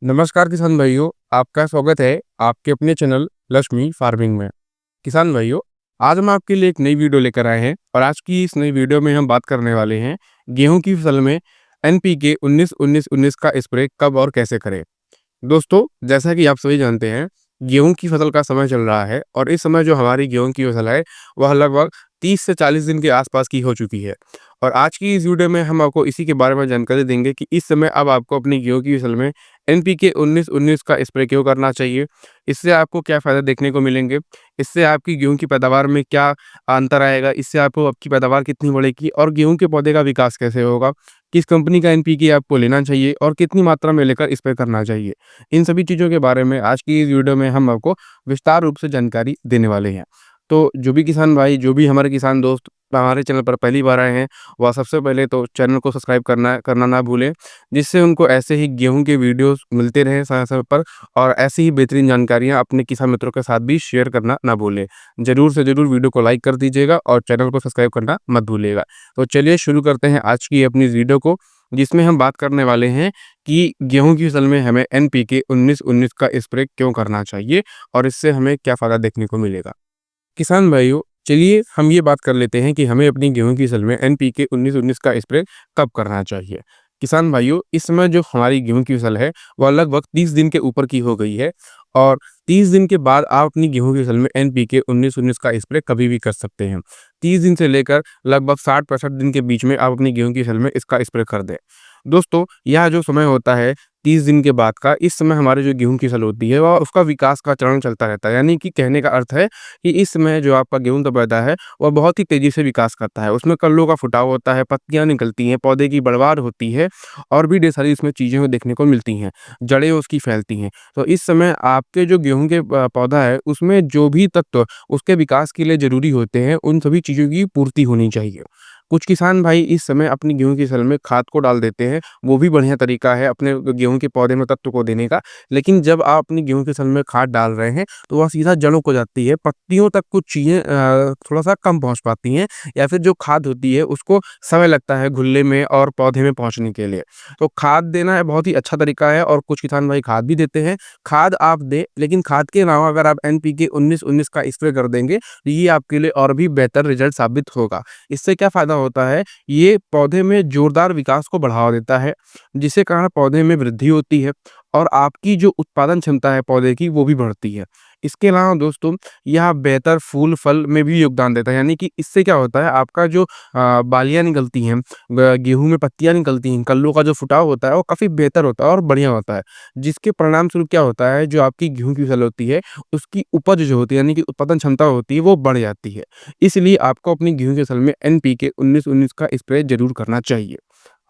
नमस्कार किसान भाइयों, आपका स्वागत है आपके अपने चैनल लक्ष्मी फार्मिंग में। किसान भाइयों, आज हम आपके लिए एक नई वीडियो लेकर आए हैं और आज की इस नई वीडियो में हम बात करने वाले हैं गेहूं की फसल में एनपीके 19-19-19 का स्प्रे कब और कैसे करें। दोस्तों, जैसा कि आप सभी जानते हैं, गेहूं की फसल का समय चल रहा है और इस समय जो हमारी गेहूं की फसल है, वह लगभग 30 से 40 दिन के आसपास की हो चुकी है। और आज की इस वीडियो में हम आपको इसी के बारे में जानकारी देंगे कि इस समय अब आपको अपनी गेहूं की फसल में एनपीके 19-19 का स्प्रे क्यों करना चाहिए, इससे आपको क्या फ़ायदा देखने को मिलेंगे, इससे आपकी गेहूं की पैदावार में क्या अंतर आएगा, इससे आपको आपकी पैदावार कितनी बढ़ेगी और गेहूं के पौधे का विकास कैसे होगा, किस कंपनी का एनपीके आपको लेना चाहिए और कितनी मात्रा में लेकर स्प्रे करना चाहिए। इन सभी चीज़ों के बारे में आज की इस वीडियो में हम आपको विस्तार रूप से जानकारी देने वाले हैं। तो जो भी किसान भाई, जो भी हमारे किसान दोस्त हमारे चैनल पर पहली बार आए हैं, वह सबसे पहले तो चैनल को सब्सक्राइब करना ना भूलें, जिससे उनको ऐसे ही गेहूं के वीडियोस मिलते रहें समय-समय पर और ऐसी ही बेहतरीन जानकारियां अपने किसान मित्रों के साथ भी शेयर करना ना भूलें। ज़रूर से ज़रूर वीडियो को लाइक कर दीजिएगा और चैनल को सब्सक्राइब करना मत भूलिएगा। तो चलिए शुरू करते हैं आज की अपनी इस वीडियो को, जिसमें हम बात करने वाले हैं कि गेहूं की फसल में हमें एनपीके 19-19 का स्प्रे क्यों करना चाहिए और इससे हमें क्या फ़ायदा देखने को मिलेगा। किसान भाइयों, चलिए हम ये बात कर लेते हैं कि हमें अपनी गेहूं की फसल में एनपीके 19-19 का स्प्रे कब करना चाहिए। किसान भाइयों, इस समय जो हमारी गेहूं की फसल है, वह लगभग 30 दिन के ऊपर की हो गई है और 30 दिन के बाद आप अपनी गेहूं की फसल में एनपीके 19-19 का स्प्रे कभी भी कर सकते हैं। 30 दिन से लेकर लगभग 60-65 दिन के बीच में आप अपनी गेहूं की फसल में इसका स्प्रे कर दें। दोस्तों, यह जो समय होता है 30 दिन के बाद का, इस समय हमारे जो गेहूं की फसल होती है, वह उसका विकास का चरण चलता रहता है। यानी कि कहने का अर्थ है कि इस समय जो आपका गेहूँ का पौधा है, वह बहुत ही तेज़ी से विकास करता है। उसमें कलियों का फुटाव होता है, पत्तियाँ निकलती हैं, पौधे की बढ़वार होती है और भी ढेर सारी इसमें चीज़ें देखने को मिलती हैं, जड़ें उसकी फैलती हैं। तो इस समय आपके जो गेहूँ के पौधा है, उसमें जो भी तत्व उसके विकास के लिए ज़रूरी होते हैं, उन सभी चीज़ों की पूर्ति होनी चाहिए। कुछ किसान भाई इस समय अपनी गेहूँ की फसल में खाद को डाल देते हैं, वो भी बढ़िया तरीका है अपने गेहूँ के पौधे में तत्व को देने का। लेकिन जब आप अपनी गेहूँ की फसल में खाद डाल रहे हैं, तो वह सीधा जड़ों को जाती है, पत्तियों तक कुछ चीज़ें थोड़ा-सा कम पहुँच पाती हैं या फिर जो खाद होती है उसको समय लगता है घुलने में और पौधे में पहुँचने के लिए। तो खाद देना बहुत ही अच्छा तरीका है और कुछ किसान भाई खाद भी देते हैं। खाद आप दें, लेकिन खाद के अलावा अगर आप एनपीके 19-19 का स्प्रे कर देंगे, तो ये आपके लिए और भी बेहतर रिज़ल्ट साबित होगा। इससे क्या फ़ायदा होता है, ये पौधे में जोरदार विकास को बढ़ावा देता है, जिसके कारण पौधे में वृद्धि होती है और आपकी जो उत्पादन क्षमता है पौधे की, वो भी बढ़ती है। इसके अलावा दोस्तों, यह बेहतर फूल-फल में भी योगदान देता है, यानी कि इससे क्या होता है, आपका जो बालियाँ निकलती हैं, ग गेहूँ में पत्तियाँ निकलती हैं, कलियों का जो फुटाव होता है, वो काफ़ी बेहतर होता है और बढ़िया होता है। जिसके परिणामस्वरूप क्या होता है, जो आपकी गेहूँ की फसल होती है, उसकी उपज जो होती है, यानी कि उत्पादन क्षमता होती है, वो बढ़ जाती है। इसलिए आपको अपनी गेहूँ की फसल में एनपीके 19-19 का स्प्रे ज़रूर करना चाहिए।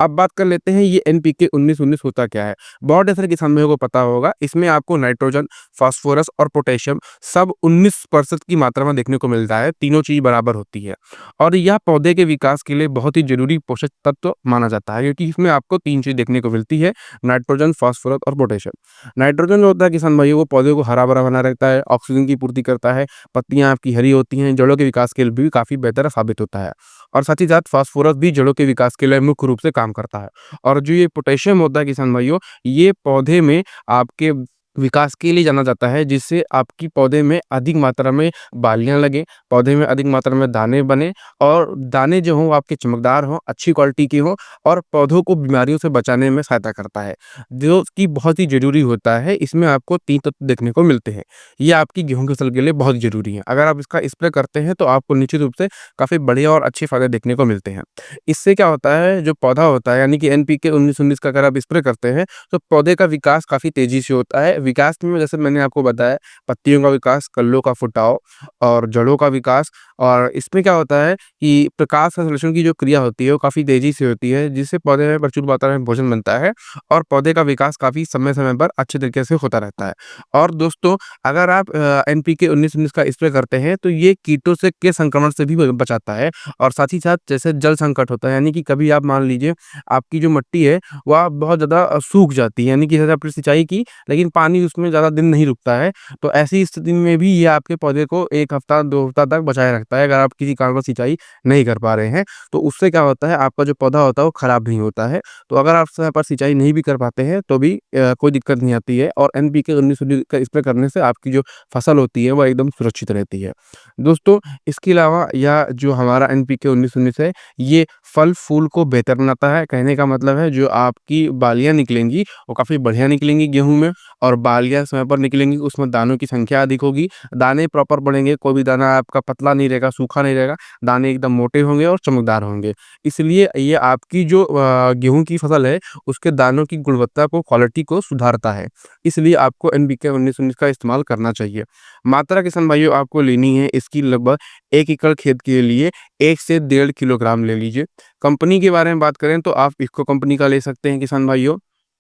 अब बात कर लेते हैं ये एनपीके 19-19 होता क्या है? बहुत सारे किसान भाइयों को पता होगा, इसमें आपको नाइट्रोजन, फास्फोरस और पोटेशियम सब 19% की मात्रा में देखने को मिलता है, तीनों चीज़ बराबर होती है और यह पौधे के विकास के लिए बहुत ही ज़रूरी पोषक तत्व माना जाता है, क्योंकि इसमें आपको 3 चीज़ देखने को मिलती है, नाइट्रोजन, फास्फोरस और पोटेशियम। नाइट्रोजन जो होता है किसान भाइयों, वो पौधे को हरा-भरा बना रहता है, ऑक्सीजन की पूर्ति करता है, पत्तियाँ आपकी हरी होती हैं, जड़ों के विकास के लिए भी काफ़ी बेहतर साबित होता है और साथ ही साथ फास्फोरस भी जड़ों के विकास के लिए मुख्य रूप से काम करता है और जो ये पोटेशियम होता है किसान भाइयों, ये पौधे में आपके विकास के लिए जाना जाता है, जिससे आपकी पौधे में अधिक मात्रा में बालियाँ लगें, पौधे में अधिक मात्रा में दाने बने और दाने जो हों आपके चमकदार हों, अच्छी क्वालिटी के हों और पौधों को बीमारियों से बचाने में सहायता करता है, जो कि बहुत ही ज़रूरी होता है। इसमें आपको 3 तत्व देखने को मिलते हैं। ये आपकी गेहूँ की फसल के लिए बहुत ज़रूरी है। अगर आप इसका स्प्रे करते हैं, तो आपको निश्चित रूप से काफ़ी बढ़िया और अच्छे फ़ायदे देखने को मिलते हैं। इससे क्या होता है, जो पौधा होता है, यानी कि एनपीके 19-19 का अगर आप स्प्रे करते हैं, तो पौधे का विकास काफ़ी तेज़ी से होता है। विकास में जैसे मैंने आपको बताया, पत्तियों का विकास, कलियों का फुटाव और जड़ों का विकास और इसमें क्या होता है कि प्रकाश संश्लेषण की जो क्रिया होती है, वो काफ़ी तेज़ी से होती है, जिससे पौधे में प्रचुर मात्रा में भोजन बनता है और पौधे का विकास काफ़ी समय-समय पर अच्छे तरीके से होता रहता है। और दोस्तों, अगर आप एनपीके 19-19 का स्प्रे करते हैं, तो ये कीटों से के संक्रमण से भी ब बचाता है और साथ ही साथ जैसे जल संकट होता है, यानी कि कभी आप मान लीजिए आपकी जो मिट्टी है, वह बहुत ज़्यादा सूख जाती है, यानी कि जैसे आपने सिंचाई की, लेकिन पानी पानी उसमें ज़्यादा दिन नहीं रुकता है, तो ऐसी स्थिति में भी ये आपके पौधे को 1 हफ्ता 2 हफ्ता तक बचाए रखता है। अगर आप किसी कारणवश सिंचाई नहीं कर पा रहे हैं, तो उससे क्या होता है, आपका जो पौधा होता है वो खराब नहीं होता है। तो अगर आप समय पर सिंचाई नहीं भी कर पाते हैं तो भी कोई दिक्कत नहीं आती है, और एनपीके 19-19 का स्प्रे करने से आपकी जो फसल होती है वो एकदम सुरक्षित रहती है। दोस्तों, इसके अलावा या जो हमारा एनपीके 19-19 है, ये फल-फूल को बेहतर बनाता है। कहने का मतलब है, जो आपकी बालियाँ निकलेंगी वो काफ़ी बढ़िया निकलेंगी गेहूँ में, और बालियाँ समय पर निकलेंगी, उसमें दानों की संख्या अधिक होगी। दाने प्रॉपर बढ़ेंगे, कोई भी दाना आपका पतला नहीं रहेगा, सूखा नहीं रहेगा, दाने एकदम मोटे होंगे और चमकदार होंगे। इसलिए ये आपकी जो गेहूँ की फसल है, उसके दानों की गुणवत्ता को, क्वालिटी को सुधारता है। इसलिए आपको एनपीके 19-19 का इस्तेमाल करना चाहिए। मात्रा किसान भाइयों आपको लेनी है इसकी लगभग 1 एकड़ खेत के लिए 1 से 1.5 किलोग्राम ले लीजिए। कंपनी के बारे में बात करें तो आप इफ़को कंपनी का ले सकते हैं किसान भाइयों,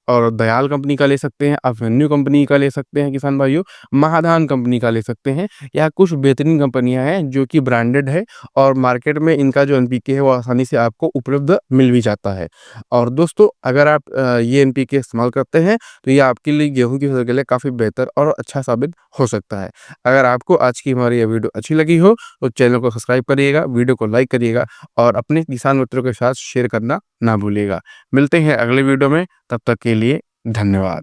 और दयाल कंपनी का ले सकते हैं, अवेन्यू कंपनी का ले सकते हैं किसान भाइयों, महाधान कंपनी का ले सकते हैं, या कुछ बेहतरीन कंपनियाँ हैं जो कि ब्रांडेड है, और मार्केट में इनका जो एनपीके है वो आसानी से आपको उपलब्ध मिल भी जाता है। और दोस्तों, अगर आप ये एनपीके इस्तेमाल करते हैं तो ये आपके लिए गेहूँ की फसल के लिए काफ़ी बेहतर और अच्छा साबित हो सकता है। अगर आपको आज की हमारी ये वीडियो अच्छी लगी हो तो चैनल को सब्सक्राइब करिएगा, वीडियो को लाइक करिएगा, और अपने किसान मित्रों के साथ शेयर करना ना भूलिएगा। मिलते हैं अगले वीडियो में, तब तक के लिए धन्यवाद।